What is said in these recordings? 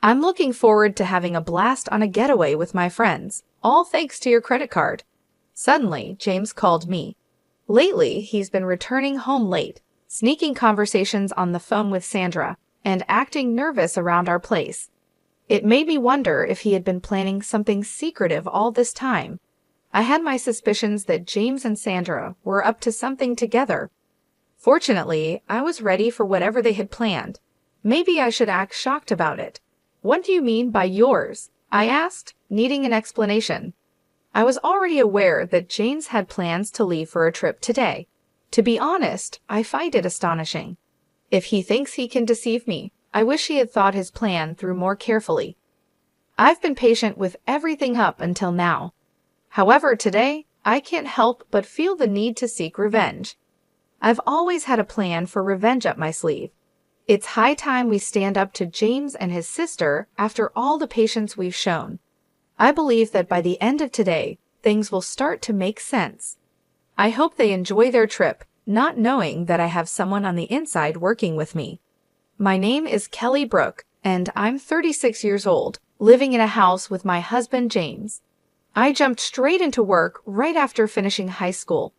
I'm looking forward to having a blast on a getaway with my friends, all thanks to your credit card. Suddenly, James called me. Lately, he's been returning home late, sneaking conversations on the phone with Sandra, and acting nervous around our place. It made me wonder if he had been planning something secretive all this time. I had my suspicions that James and Sandra were up to something together. Fortunately, I was ready for whatever they had planned. Maybe I should act shocked about it. What do you mean by yours? I asked, needing an explanation. I was already aware that James had plans to leave for a trip today. To be honest, I find it astonishing. If he thinks he can deceive me, I wish he had thought his plan through more carefully. I've been patient with everything up until now. However, today, I can't help but feel the need to seek revenge. I've always had a plan for revenge up my sleeve. It's high time we stand up to James and his sister after all the patience we've shown. I believe that by the end of today, things will start to make sense. I hope they enjoy their trip, not knowing that I have someone on the inside working with me. My name is Kelly Brooke, and I'm 36 years old, living in a house with my husband James. I jumped straight into work right after finishing high school.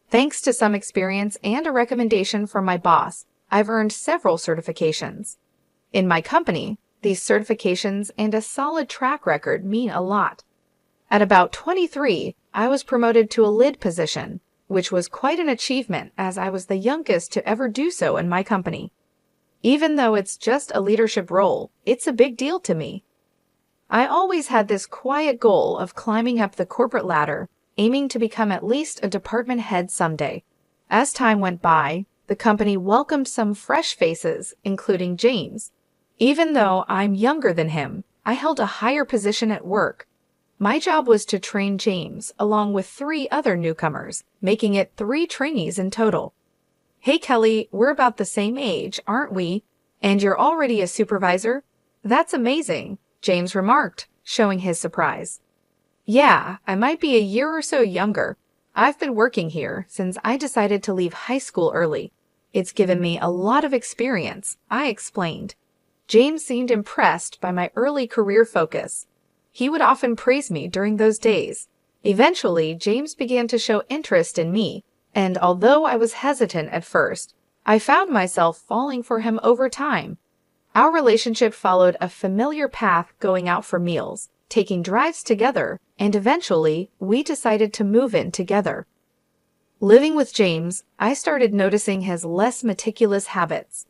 Thanks to some experience and a recommendation from my boss, I've earned several certifications. In my company, these certifications and a solid track record mean a lot. At about 23, I was promoted to a lead position, which was quite an achievement as I was the youngest to ever do so in my company. Even though it's just a leadership role, it's a big deal to me. I always had this quiet goal of climbing up the corporate ladder, aiming to become at least a department head someday. As time went by, the company welcomed some fresh faces, including James. Even though I'm younger than him, I held a higher position at work. My job was to train James along with 3 other newcomers, making it 3 trainees in total. Hey Kelly, we're about the same age, aren't we? And you're already a supervisor? That's amazing, James remarked, showing his surprise. Yeah, I might be a year or so younger. I've been working here since I decided to leave high school early. It's given me a lot of experience, I explained. James seemed impressed by my early career focus. He would often praise me during those days. Eventually, James began to show interest in me, and although I was hesitant at first, I found myself falling for him over time. Our relationship followed a familiar path, going out for meals, taking drives together, and eventually, we decided to move in together. Living with James, I started noticing his less meticulous habits.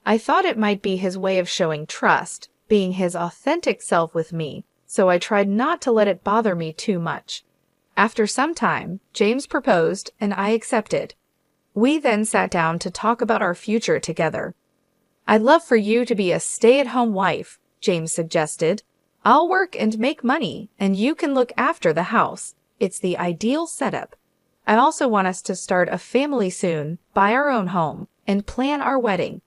I thought it might be his way of showing trust, being his authentic self with me, so I tried not to let it bother me too much. After some time, James proposed, and I accepted. We then sat down to talk about our future together. I'd love for you to be a stay-at-home wife, James suggested. I'll work and make money, and you can look after the house. It's the ideal setup. I also want us to start a family soon, buy our own home, and plan our wedding.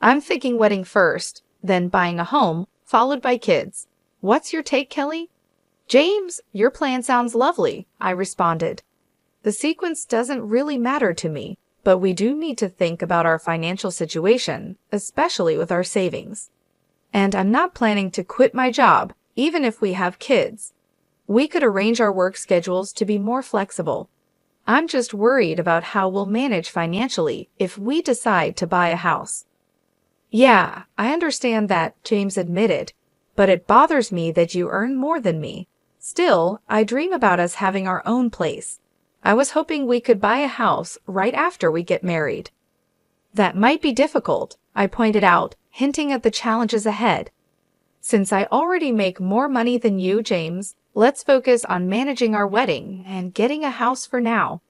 I'm thinking wedding first, then buying a home, followed by kids. What's your take, Kelly? James, your plan sounds lovely, I responded. The sequence doesn't really matter to me, but we do need to think about our financial situation, especially with our savings. And I'm not planning to quit my job, even if we have kids. We could arrange our work schedules to be more flexible. I'm just worried about how we'll manage financially if we decide to buy a house. Yeah, I understand that, James admitted, but it bothers me that you earn more than me. Still, I dream about us having our own place. I was hoping we could buy a house right after we get married. That might be difficult, I pointed out, hinting at the challenges ahead. Since I already make more money than you, James, let's focus on managing our wedding and getting a house for now.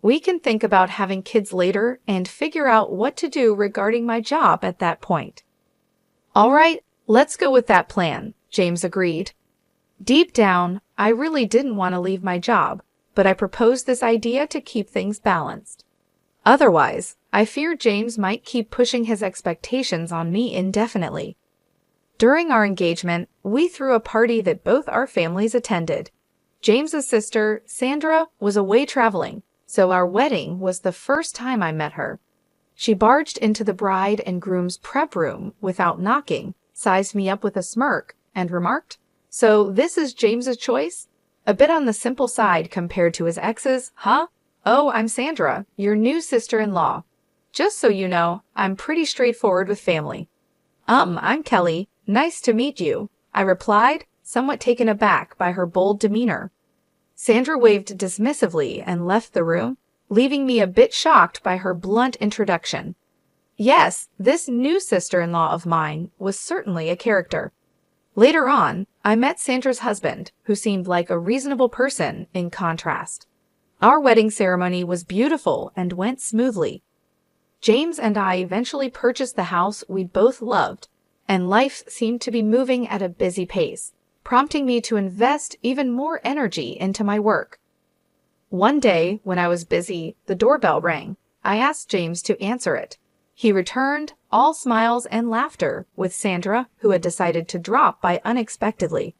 We can think about having kids later and figure out what to do regarding my job at that point. All right, let's go with that plan, James agreed. Deep down, I really didn't want to leave my job, but I proposed this idea to keep things balanced. Otherwise, I feared James might keep pushing his expectations on me indefinitely. During our engagement, we threw a party that both our families attended. James's sister, Sandra, was away traveling, so our wedding was the first time I met her. She barged into the bride and groom's prep room without knocking, sized me up with a smirk, and remarked, "So this is James's choice? A bit on the simple side compared to his ex's, huh? Oh, I'm Sandra, your new sister-in-law. Just so you know, I'm pretty straightforward with family." I'm Kelly. Nice to meet you," I replied, somewhat taken aback by her bold demeanor. Sandra waved dismissively and left the room, leaving me a bit shocked by her blunt introduction. Yes, this new sister-in-law of mine was certainly a character. Later on, I met Sandra's husband, who seemed like a reasonable person in contrast. Our wedding ceremony was beautiful and went smoothly. James and I eventually purchased the house we both loved, and life seemed to be moving at a busy pace, prompting me to invest even more energy into my work. One day, when I was busy, the doorbell rang. I asked James to answer it. He returned, all smiles and laughter, with Sandra, who had decided to drop by unexpectedly.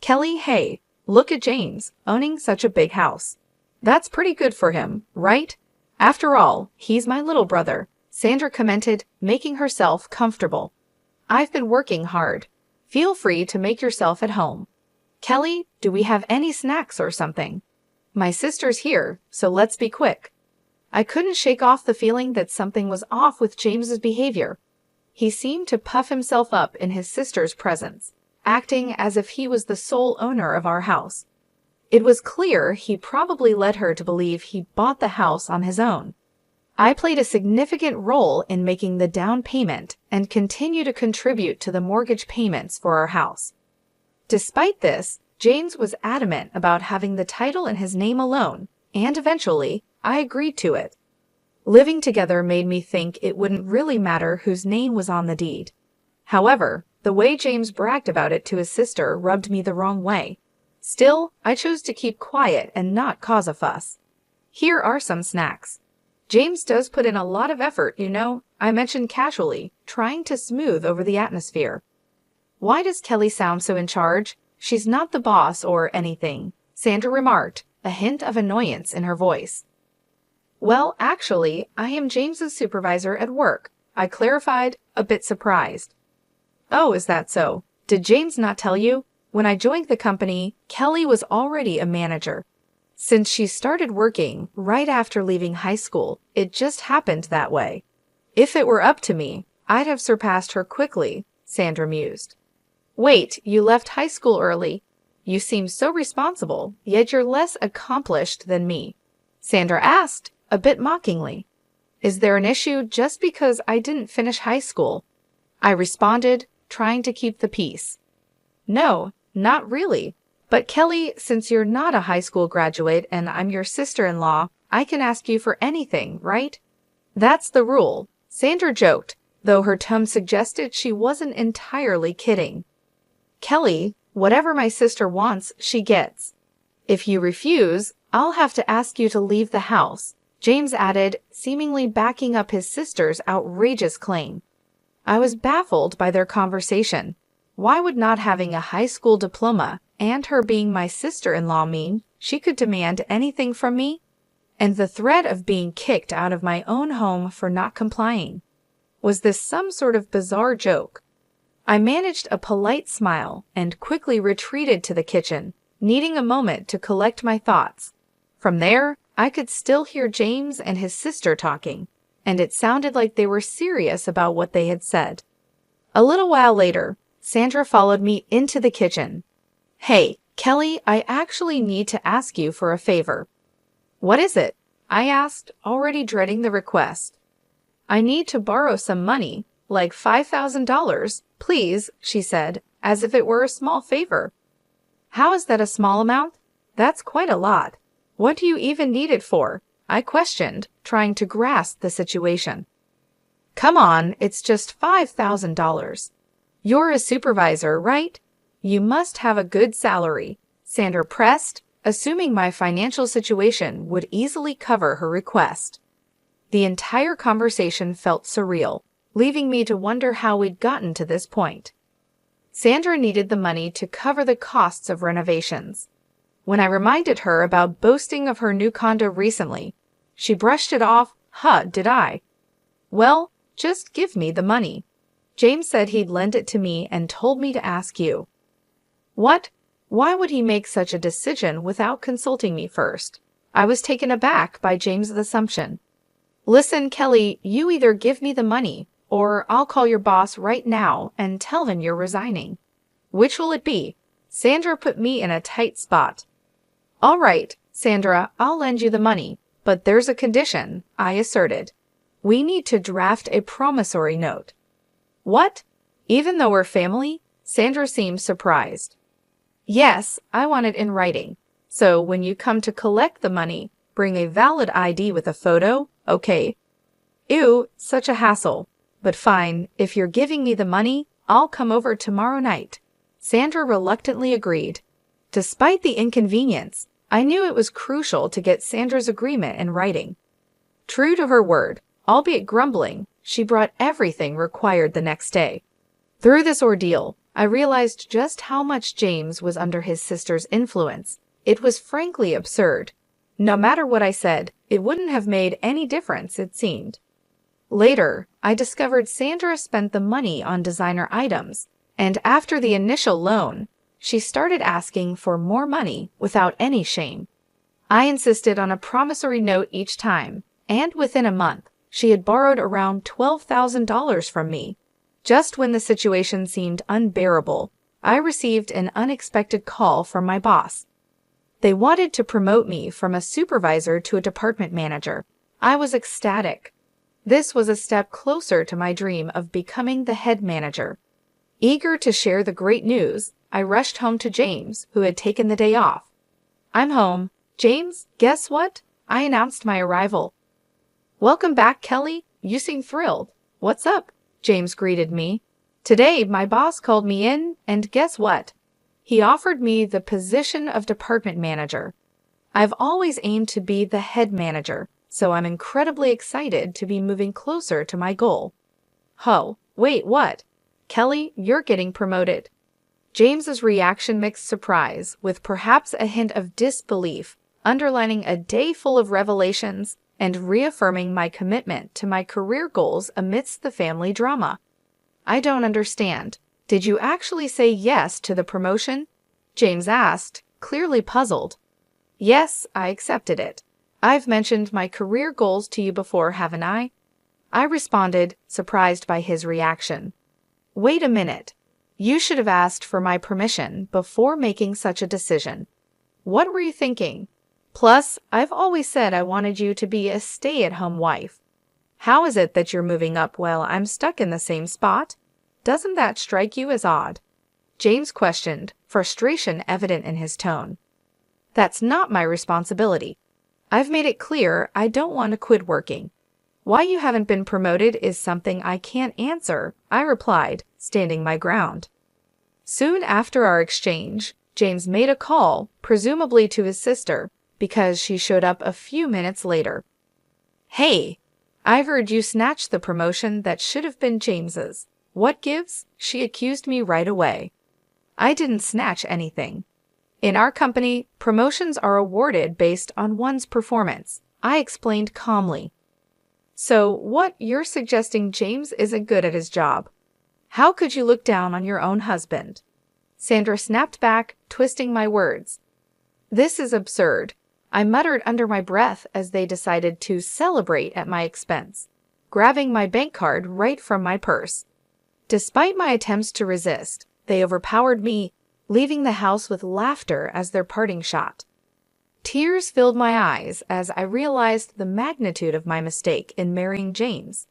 "Kelly, hey, look at James, owning such a big house. That's pretty good for him, right? After all, he's my little brother," Sandra commented, making herself comfortable. "I've been working hard. Feel free to make yourself at home. Kelly, do we have any snacks or something? My sister's here, so let's be quick." I couldn't shake off the feeling that something was off with James's behavior. He seemed to puff himself up in his sister's presence, acting as if he was the sole owner of our house. It was clear he probably led her to believe he bought the house on his own. I played a significant role in making the down payment and continue to contribute to the mortgage payments for our house. Despite this, James was adamant about having the title in his name alone, and eventually, I agreed to it. Living together made me think it wouldn't really matter whose name was on the deed. However, the way James bragged about it to his sister rubbed me the wrong way. Still, I chose to keep quiet and not cause a fuss. "Here are some snacks. James does put in a lot of effort, you know," I mentioned casually, trying to smooth over the atmosphere. "Why does Kelly sound so in charge? She's not the boss or anything," Sandra remarked, a hint of annoyance in her voice. "Well, actually, I am James's supervisor at work," I clarified, a bit surprised. "Oh, is that so? Did James not tell you? When I joined the company, Kelly was already a manager. Since she started working right after leaving high school, it just happened that way. If it were up to me, I'd have surpassed her quickly," Sandra mused. "Wait, you left high school early? You seem so responsible, yet you're less accomplished than me," Sandra asked, a bit mockingly. "Is there an issue just because I didn't finish high school?" I responded, trying to keep the peace. "No, not really. But Kelly, since you're not a high school graduate and I'm your sister-in-law, I can ask you for anything, right?" "That's the rule," Sandra joked, though her tone suggested she wasn't entirely kidding. "Kelly, whatever my sister wants, she gets. If you refuse, I'll have to ask you to leave the house," James added, seemingly backing up his sister's outrageous claim. I was baffled by their conversation. Why would not having a high school diploma and her being my sister-in-law mean she could demand anything from me? And the threat of being kicked out of my own home for not complying. Was this some sort of bizarre joke? I managed a polite smile and quickly retreated to the kitchen, needing a moment to collect my thoughts. From there, I could still hear James and his sister talking, and it sounded like they were serious about what they had said. A little while later, Sandra followed me into the kitchen. "Hey, Kelly, I actually need to ask you for a favor." "What is it?" I asked, already dreading the request. "I need to borrow some money, like $5,000, please," she said, as if it were a small favor. "How is that a small amount? That's quite a lot. What do you even need it for?" I questioned, trying to grasp the situation. "Come on, it's just $5,000. You're a supervisor, right? You must have a good salary," Sandra pressed, assuming my financial situation would easily cover her request. The entire conversation felt surreal, leaving me to wonder how we'd gotten to this point. Sandra needed the money to cover the costs of renovations. When I reminded her about boasting of her new condo recently, she brushed it off. "Huh, did I? Well, just give me the money." James said he'd lend it to me and told me to ask you. What? Why would he make such a decision without consulting me first? I was taken aback by James's assumption. Listen, Kelly, you either give me the money, or I'll call your boss right now and tell him you're resigning. Which will it be? Sandra put me in a tight spot. All right, Sandra, I'll lend you the money, but there's a condition, I asserted. We need to draft a promissory note. What? Even though we're family? Sandra seemed surprised. Yes, I want it in writing. So when you come to collect the money, bring a valid ID with a photo, okay? Ew, such a hassle. But fine, if you're giving me the money, I'll come over tomorrow night. Sandra reluctantly agreed. Despite the inconvenience, I knew it was crucial to get Sandra's agreement in writing. True to her word, albeit grumbling, she brought everything required the next day. Through this ordeal, I realized just how much James was under his sister's influence. It was frankly absurd. No matter what I said, it wouldn't have made any difference, it seemed. Later, I discovered Sandra spent the money on designer items, and after the initial loan, she started asking for more money without any shame. I insisted on a promissory note each time, and within a month, she had borrowed around $12,000 from me. Just when the situation seemed unbearable, I received an unexpected call from my boss. They wanted to promote me from a supervisor to a department manager. I was ecstatic. This was a step closer to my dream of becoming the head manager. Eager to share the great news, I rushed home to James, who had taken the day off. I'm home. James, guess what? I announced my arrival. Welcome back, Kelly. You seem thrilled. What's up? James greeted me. Today, my boss called me in, and guess what? He offered me the position of department manager. I've always aimed to be the head manager, so I'm incredibly excited to be moving closer to my goal. Oh, wait, what? Kelly, you're getting promoted. James's reaction mixed surprise with perhaps a hint of disbelief, underlining a day full of revelations and reaffirming my commitment to my career goals amidst the family drama. I don't understand. Did you actually say yes to the promotion? James asked, clearly puzzled. Yes, I accepted it. I've mentioned my career goals to you before, haven't I? I responded, surprised by his reaction. Wait a minute. You should have asked for my permission before making such a decision. What were you thinking? Plus, I've always said I wanted you to be a stay-at-home wife. How is it that you're moving up while I'm stuck in the same spot? Doesn't that strike you as odd? James questioned, frustration evident in his tone. That's not my responsibility. I've made it clear I don't want to quit working. Why you haven't been promoted is something I can't answer, I replied, standing my ground. Soon after our exchange, James made a call, presumably to his sister, because she showed up a few minutes later. Hey, I've heard you snatch the promotion that should have been James's. What gives? She accused me right away. I didn't snatch anything. In our company, promotions are awarded based on one's performance, I explained calmly. So what, you're suggesting James isn't good at his job? How could you look down on your own husband? Sandra snapped back, twisting my words. This is absurd, I muttered under my breath as they decided to celebrate at my expense, grabbing my bank card right from my purse. Despite my attempts to resist, they overpowered me, leaving the house with laughter as their parting shot. Tears filled my eyes as I realized the magnitude of my mistake in marrying James.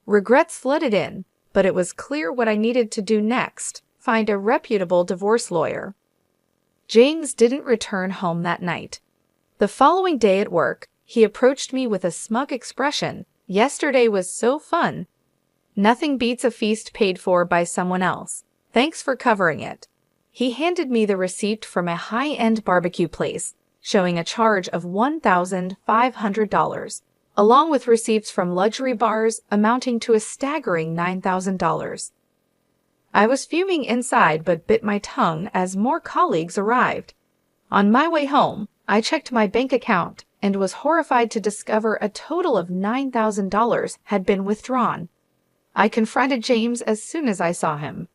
Regret flooded in, but it was clear what I needed to do next, find a reputable divorce lawyer. James didn't return home that night. The following day at work, he approached me with a smug expression. Yesterday was so fun. Nothing beats a feast paid for by someone else. Thanks for covering it. He handed me the receipt from a high-end barbecue place, showing a charge of $1,500, along with receipts from luxury bars amounting to a staggering $9,000. I was fuming inside but bit my tongue as more colleagues arrived. On my way home, I checked my bank account and was horrified to discover a total of $9,000 had been withdrawn. I confronted James as soon as I saw him.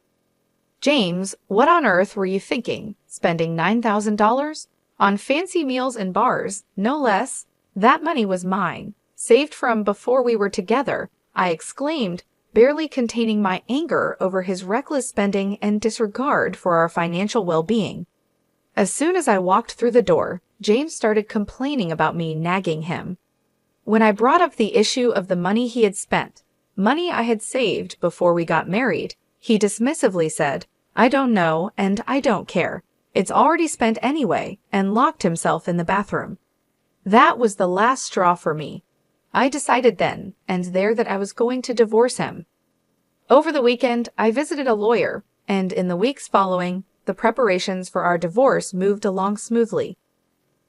James, what on earth were you thinking? Spending $9,000? On fancy meals and bars, no less? That money was mine, saved from before we were together, I exclaimed, barely containing my anger over his reckless spending and disregard for our financial well-being. As soon as I walked through the door, James started complaining about me nagging him. When I brought up the issue of the money he had spent, money I had saved before we got married, he dismissively said, "I don't know and I don't care. It's already spent anyway," and locked himself in the bathroom. That was the last straw for me. I decided then and there that I was going to divorce him. Over the weekend, I visited a lawyer, and in the weeks following, the preparations for our divorce moved along smoothly.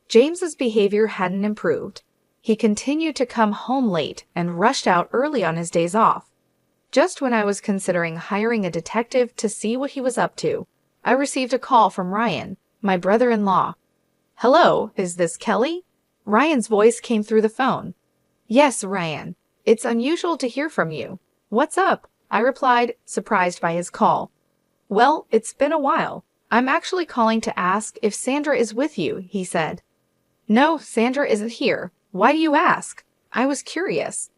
James's behavior hadn't improved. He continued to come home late and rushed out early on his days off. Just when I was considering hiring a detective to see what he was up to, I received a call from Ryan, my brother-in-law. "Hello, is this Kelly?" Ryan's voice came through the phone. "Yes, Ryan. It's unusual to hear from you. What's up?" I replied, surprised by his call. "Well, it's been a while. I'm actually calling to ask if Sandra is with you," he said. "No, Sandra isn't here. Why do you ask?" I was curious.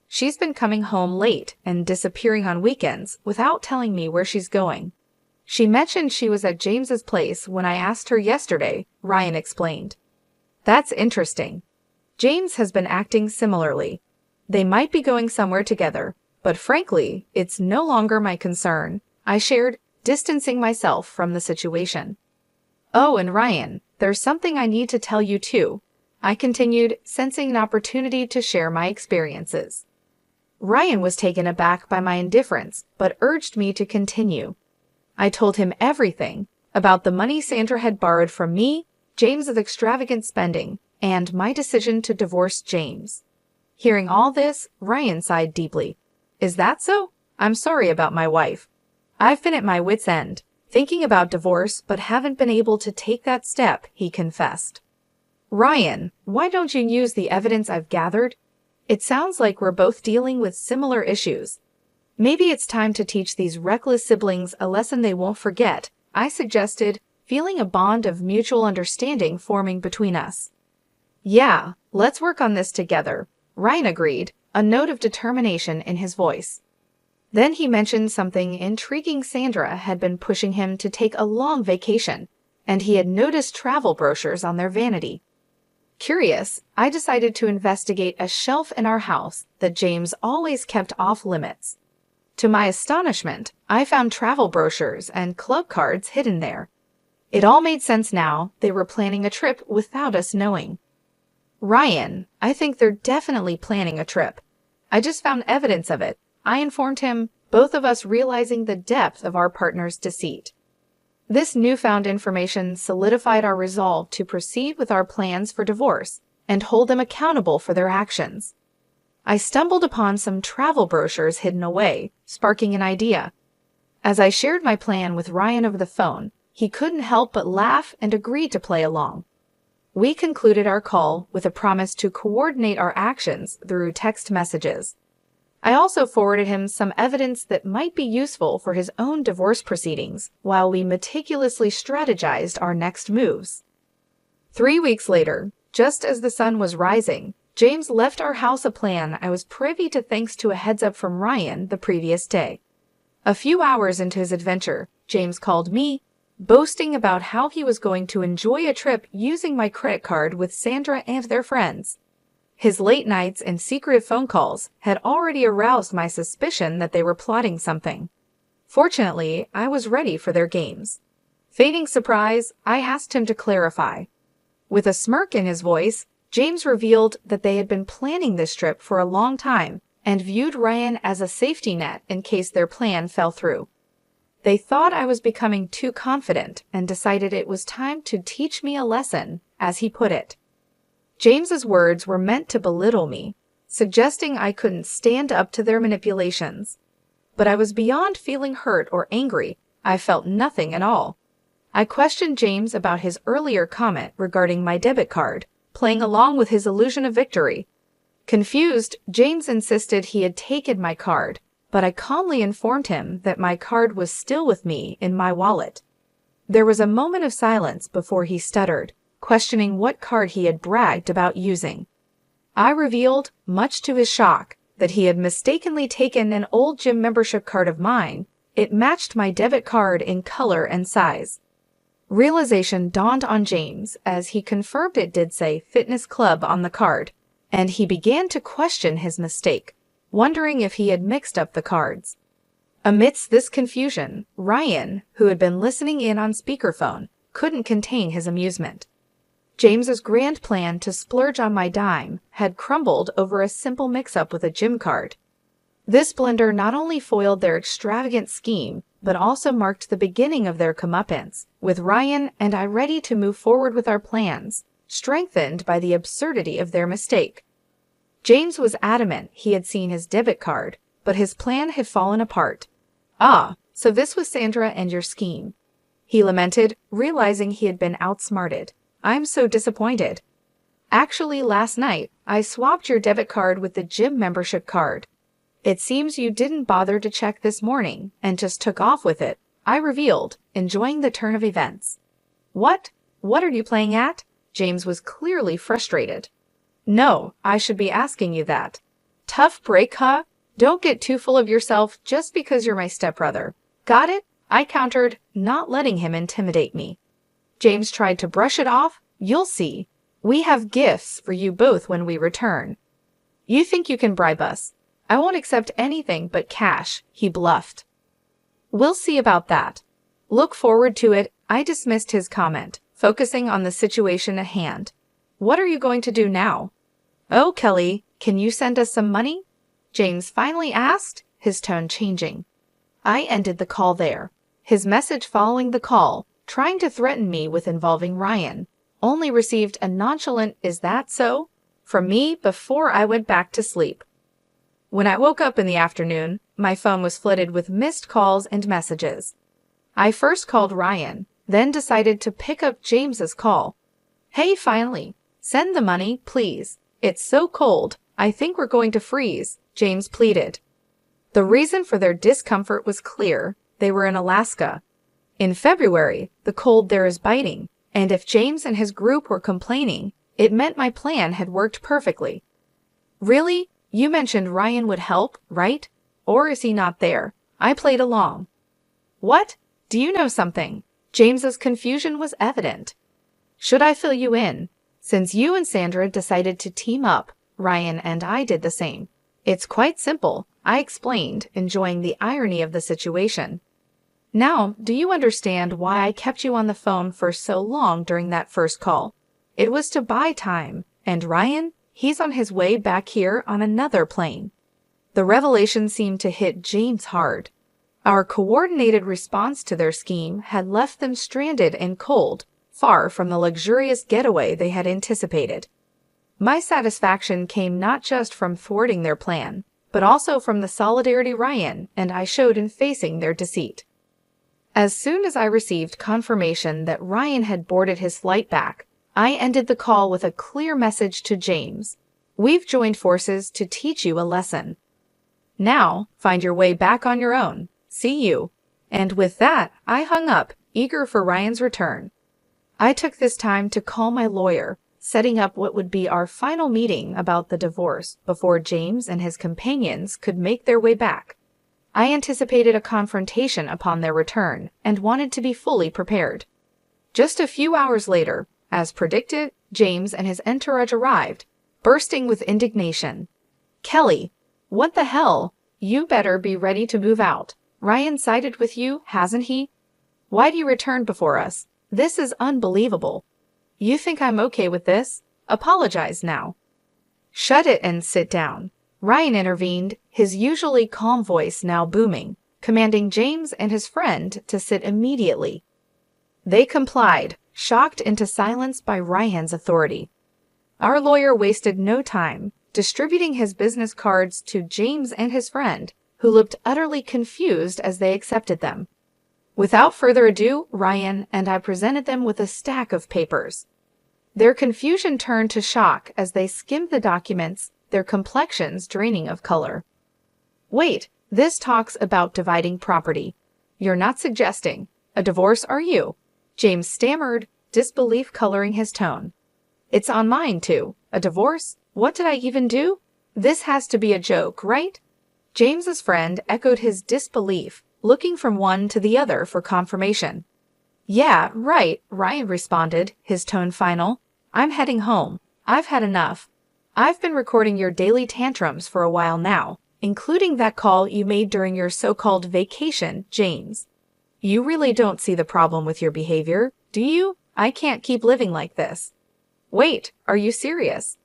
"She's been coming home late and disappearing on weekends without telling me where she's going. She mentioned she was at James's place when I asked her yesterday," Ryan explained. "That's interesting. James has been acting similarly. They might be going somewhere together, but frankly, it's no longer my concern," I shared, distancing myself from the situation. "Oh, and Ryan, there's something I need to tell you too," I continued, sensing an opportunity to share my experiences. Ryan was taken aback by my indifference, but urged me to continue. I told him everything about the money Sandra had borrowed from me, James's extravagant spending, and my decision to divorce James. Hearing all this, Ryan sighed deeply. "Is that so? I'm sorry about my wife. I've been at my wit's end, thinking about divorce, but haven't been able to take that step," he confessed. "Ryan, why don't you use the evidence I've gathered? It sounds like we're both dealing with similar issues. Maybe it's time to teach these reckless siblings a lesson they won't forget," I suggested, feeling a bond of mutual understanding forming between us. "Yeah, let's work on this together," Ryan agreed, a note of determination in his voice. Then he mentioned something intriguing. Sandra had been pushing him to take a long vacation, and he had noticed travel brochures on their vanity. Curious, I decided to investigate a shelf in our house that James always kept off limits. To my astonishment, I found travel brochures and club cards hidden there. It all made sense now. They were planning a trip without us knowing. "Ryan, I think they're definitely planning a trip. I just found evidence of it," I informed him, both of us realizing the depth of our partner's deceit. This newfound information solidified our resolve to proceed with our plans for divorce and hold them accountable for their actions. I stumbled upon some travel brochures hidden away, sparking an idea. As I shared my plan with Ryan over the phone, he couldn't help but laugh and agreed to play along. We concluded our call with a promise to coordinate our actions through text messages. I also forwarded him some evidence that might be useful for his own divorce proceedings while we meticulously strategized our next moves. 3 weeks later, just as the sun was rising, James left our house, a plan I was privy to thanks to a heads-up from Ryan the previous day. A few hours into his adventure, James called me, boasting about how he was going to enjoy a trip using my credit card with Sandra and their friends. His late nights and secretive phone calls had already aroused my suspicion that they were plotting something. Fortunately, I was ready for their games. Feigning surprise, I asked him to clarify. With a smirk in his voice, James revealed that they had been planning this trip for a long time and viewed Ryan as a safety net in case their plan fell through. They thought I was becoming too confident and decided it was time to teach me a lesson, as he put it. James's words were meant to belittle me, suggesting I couldn't stand up to their manipulations. But I was beyond feeling hurt or angry. I felt nothing at all. I questioned James about his earlier comment regarding my debit card, playing along with his illusion of victory. Confused, James insisted he had taken my card, but I calmly informed him that my card was still with me in my wallet. There was a moment of silence before he stuttered, questioning what card he had bragged about using. I revealed, much to his shock, that he had mistakenly taken an old gym membership card of mine. It matched my debit card in color and size. Realization dawned on James as he confirmed it did say Fitness Club on the card, and he began to question his mistake, wondering if he had mixed up the cards. Amidst this confusion, Ryan, who had been listening in on speakerphone, couldn't contain his amusement. James's grand plan to splurge on my dime had crumbled over a simple mix-up with a gym card. This blunder not only foiled their extravagant scheme, but also marked the beginning of their comeuppance, with Ryan and I ready to move forward with our plans, strengthened by the absurdity of their mistake. James was adamant he had seen his debit card, but his plan had fallen apart. "Ah, so this was Sandra and your scheme," he lamented, realizing he had been outsmarted. "I'm so disappointed. Actually, last night, I swapped your debit card with the gym membership card. It seems you didn't bother to check this morning and just took off with it," I revealed, enjoying the turn of events. What? What are you playing at?" James was clearly frustrated. "No, I should be asking you that. Tough break, huh? Don't get too full of yourself just because you're my stepbrother. Got it?" I countered, not letting him intimidate me. James tried to brush it off. "You'll see. We have gifts for you both when we return." "You think you can bribe us? I won't accept anything but cash," he bluffed. "We'll see about that. Look forward to it," I dismissed his comment, focusing on the situation at hand. "What are you going to do now?" "Oh, Kelly, can you send us some money?" James finally asked, his tone changing. I ended the call there. His message following the call, trying to threaten me with involving Ryan, only received a nonchalant "Is that so?" from me before I went back to sleep. When I woke up in the afternoon, my phone was flooded with missed calls and messages. I first called Ryan, then decided to pick up James's call. "Hey, finally. Send the money, please. It's so cold. I think we're going to freeze," James pleaded. The reason for their discomfort was clear. They were in Alaska. In February, the cold there is biting, and if James and his group were complaining, it meant my plan had worked perfectly. "Really? You mentioned Ryan would help, right? Or is he not there?" I played along. "What? Do you know something?" James's confusion was evident. "Should I fill you in? Since you and Sandra decided to team up, Ryan and I did the same. It's quite simple," I explained, enjoying the irony of the situation. "Now, do you understand why I kept you on the phone for so long during that first call? It was to buy time, and Ryan, he's on his way back here on another plane." The revelation seemed to hit James hard. Our coordinated response to their scheme had left them stranded and cold, far from the luxurious getaway they had anticipated. My satisfaction came not just from thwarting their plan, but also from the solidarity Ryan and I showed in facing their deceit. As soon as I received confirmation that Ryan had boarded his flight back, I ended the call with a clear message to James. "We've joined forces to teach you a lesson. Now, find your way back on your own. See you." And with that, I hung up, eager for Ryan's return. I took this time to call my lawyer, setting up what would be our final meeting about the divorce before James and his companions could make their way back. I anticipated a confrontation upon their return and wanted to be fully prepared. Just a few hours later, as predicted, James and his entourage arrived, bursting with indignation. "Kelly, what the hell? You better be ready to move out. Ryan sided with you, hasn't he? Why do you return before us? This is unbelievable. You think I'm okay with this? Apologize now." "Shut it and sit down," Ryan intervened, his usually calm voice now booming, commanding James and his friend to sit immediately. They complied, shocked into silence by Ryan's authority. Our lawyer wasted no time, distributing his business cards to James and his friend, who looked utterly confused as they accepted them. Without further ado, Ryan and I presented them with a stack of papers. Their confusion turned to shock as they skimmed the documents, their complexions draining of color. "Wait, This talks about dividing property. You're not suggesting a divorce, are you? James stammered, disbelief coloring his tone. It's on mine, too. A divorce? What did I even do? This has to be a joke, right? James's friend echoed his disbelief, looking from one to the other for confirmation. Yeah, right, Ryan responded, his tone final. I'm heading home. I've had enough. I've been recording your daily tantrums for a while now, including that call you made during your so-called vacation, James. You really don't see the problem with your behavior, do you? I can't keep living like this. Wait, are you serious?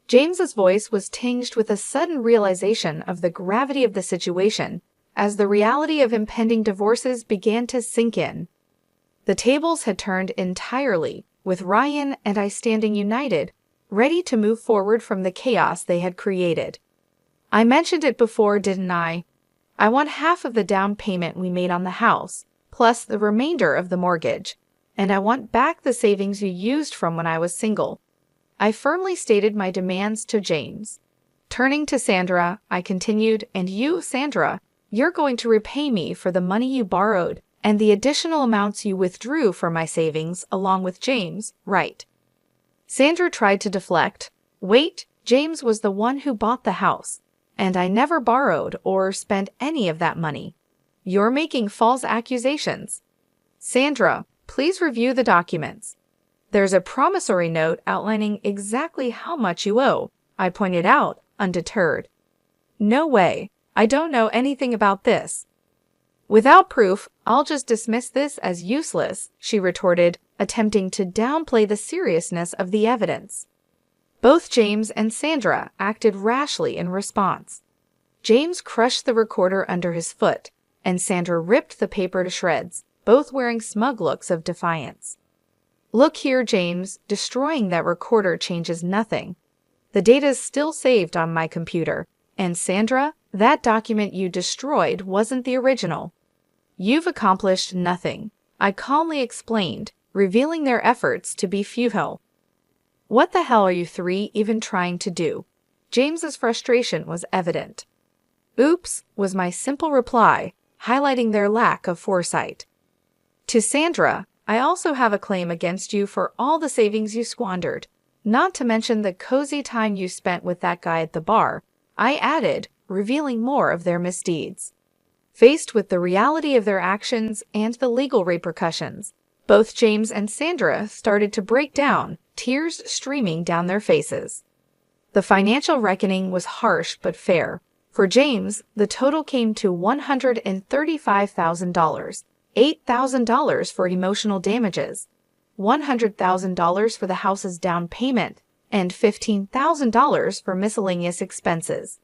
James's voice was tinged with a sudden realization of the gravity of the situation as the reality of impending divorces began to sink in. The tables had turned entirely, with Ryan and I standing united, ready to move forward from the chaos they had created. I mentioned it before, didn't I? I want half of the down payment we made on the house, plus the remainder of the mortgage, and I want back the savings you used from when I was single. I firmly stated my demands to James. Turning to Sandra, I continued, and you, Sandra, you're going to repay me for the money you borrowed and the additional amounts you withdrew from my savings along with James, right? Sandra tried to deflect. Wait, James was the one who bought the house, and I never borrowed or spent any of that money. You're making false accusations. Sandra, please review the documents. There's a promissory note outlining exactly how much you owe, I pointed out, undeterred. No way. I don't know anything about this. Without proof, I'll just dismiss this as useless, she retorted, attempting to downplay the seriousness of the evidence. Both James and Sandra acted rashly in response. James crushed the recorder under his foot, and Sandra ripped the paper to shreds, both wearing smug looks of defiance. Look here, James, destroying that recorder changes nothing. The data's still saved on my computer, and Sandra, that document you destroyed wasn't the original. You've accomplished nothing, I calmly explained, revealing their efforts to be futile. What the hell are you three even trying to do? James's frustration was evident. Oops, was my simple reply, highlighting their lack of foresight. To Sandra, I also have a claim against you for all the savings you squandered, not to mention the cozy time you spent with that guy at the bar, I added, revealing more of their misdeeds. Faced with the reality of their actions and the legal repercussions, both James and Sandra started to break down, tears streaming down their faces. The financial reckoning was harsh but fair. For James, the total came to $135,000, $8,000 for emotional damages, $100,000 for the house's down payment, and $15,000 for miscellaneous expenses.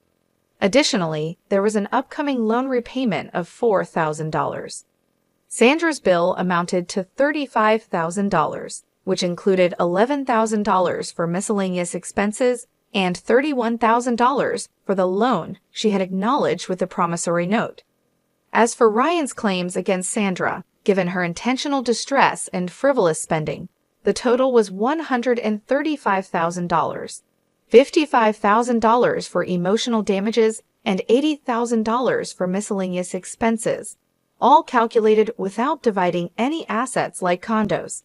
Additionally, there was an upcoming loan repayment of $4,000. Sandra's bill amounted to $35,000, which included $11,000 for miscellaneous expenses and $31,000 for the loan she had acknowledged with the promissory note. As for Ryan's claims against Sandra, given her intentional distress and frivolous spending, the total was $135,000, $55,000 for emotional damages, and $80,000 for miscellaneous expenses, all calculated without dividing any assets like condos.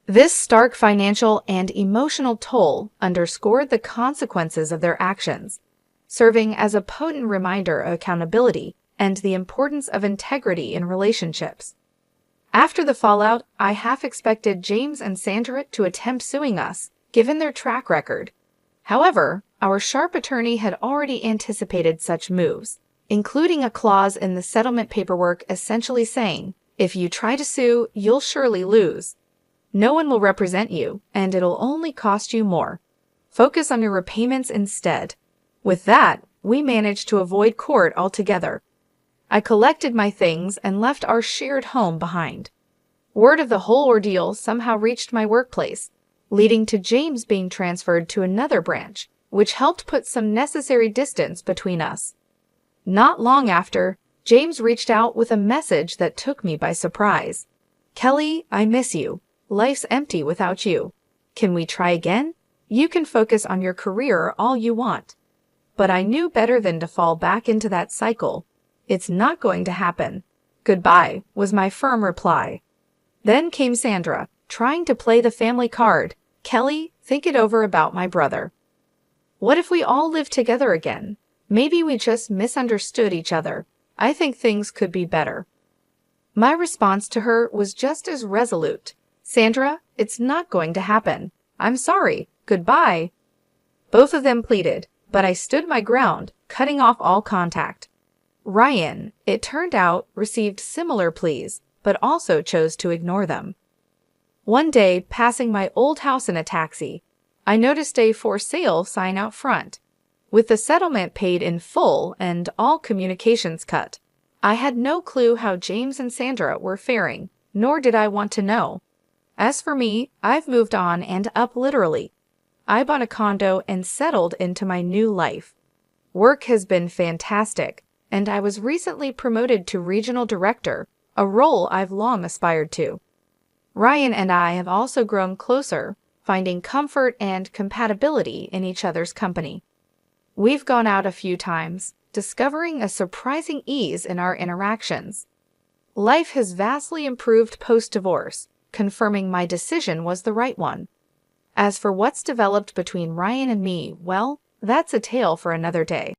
This stark financial and emotional toll underscored the consequences of their actions, serving as a potent reminder of accountability and the importance of integrity in relationships. After the fallout, I half expected James and Sandra to attempt suing us, given their track record. However, our sharp attorney had already anticipated such moves, including a clause in the settlement paperwork essentially saying, if you try to sue, you'll surely lose. No one will represent you, and it'll only cost you more. Focus on your repayments instead. With that, we managed to avoid court altogether. I collected my things and left our shared home behind. Word of the whole ordeal somehow reached my workplace, leading to James being transferred to another branch, which helped put some necessary distance between us. Not long after, James reached out with a message that took me by surprise. Kelly, I miss you. Life's empty without you. Can we try again? You can focus on your career all you want. But I knew better than to fall back into that cycle. It's not going to happen. Goodbye, was my firm reply. Then came Sandra, trying to play the family card. Kelly, think it over about my brother. What if we all live together again? Maybe we just misunderstood each other. I think things could be better. My response to her was just as resolute. Sandra, it's not going to happen. I'm sorry. Goodbye. Both of them pleaded, but I stood my ground, cutting off all contact. Ryan, it turned out, received similar pleas, but also chose to ignore them. One day, passing my old house in a taxi, I noticed a for sale sign out front, with the settlement paid in full and all communications cut. I had no clue how James and Sandra were faring, nor did I want to know. As for me, I've moved on and up literally. I bought a condo and settled into my new life. Work has been fantastic, and I was recently promoted to regional director, a role I've long aspired to. Ryan and I have also grown closer, finding comfort and compatibility in each other's company. We've gone out a few times, discovering a surprising ease in our interactions. Life has vastly improved post-divorce, confirming my decision was the right one. As for what's developed between Ryan and me, well, that's a tale for another day.